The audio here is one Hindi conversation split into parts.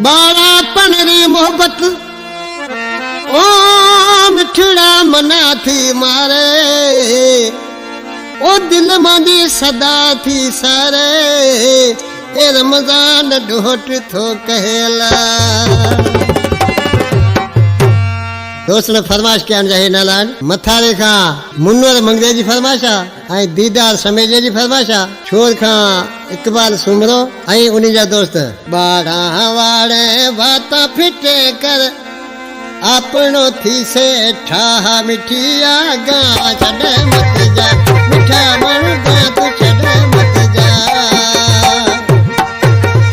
बाळापण री मोहब्बत ओ मिठड़ा मना थी मारे ओ दिल मांदी सदा थी सारे ए रमजान ढोट थो कहला। दोस्त ने फरमाश करण जाहे नालान मथारे खा मुन्नर मंगरे जी फरमाशा आई दीदार समेजे जी फरमाशा छोर खा इकबाल सुमरो आई उन्हीं जा दोस्त बाड़ा वाड़े बाता फिटे कर आपनो थी से ठाहा मिठिया गा छड़े मत जा मिठा मन गा तू छड़े मत जा।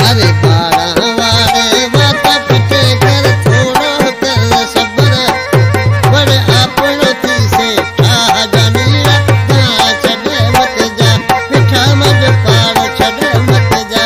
अरे बाड़ा वाड़े बाता फिटे कर थोड़ो कर सब्र बड़े आपनो थी से ठाहा जानिया गा छड़े मत जा मिठा मन पाड़ छड़े मत जा।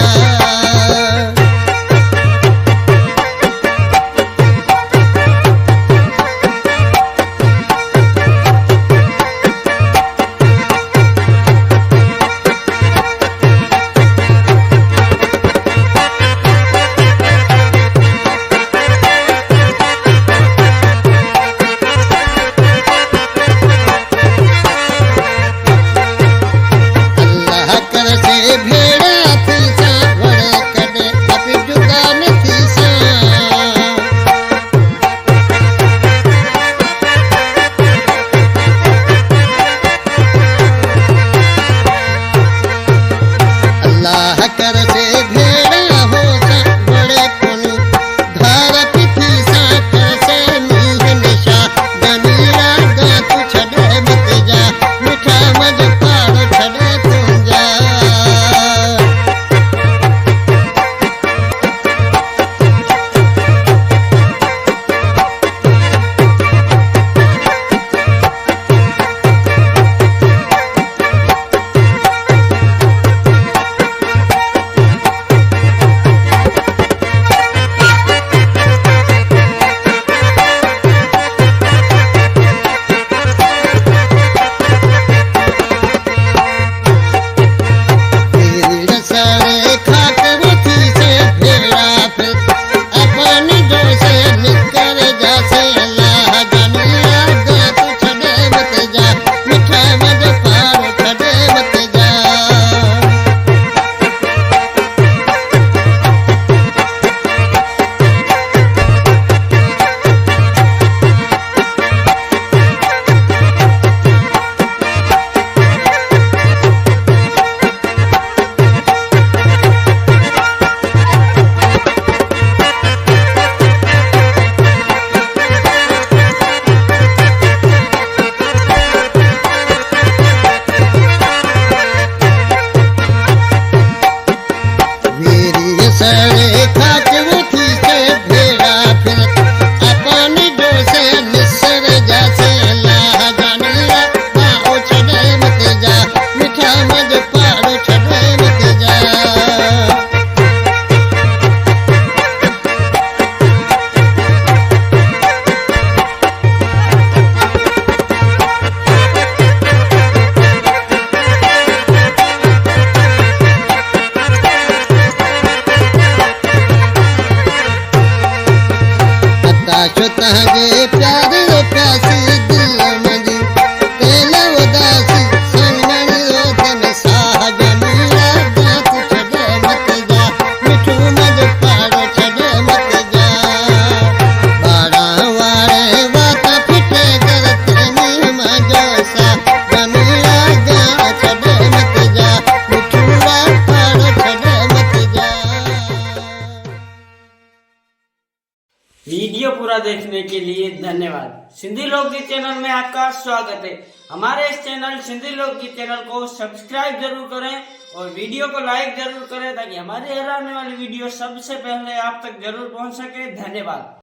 वीडियो पूरा देखने के लिए धन्यवाद। सिंधी लोकगीत चैनल में आपका स्वागत है। हमारे इस चैनल सिंधी लोकगीत चैनल को सब्सक्राइब जरूर करें और वीडियो को लाइक जरूर करें ताकि हमारे हर आने वाली वीडियो सबसे पहले आप तक जरूर पहुंच सके। धन्यवाद।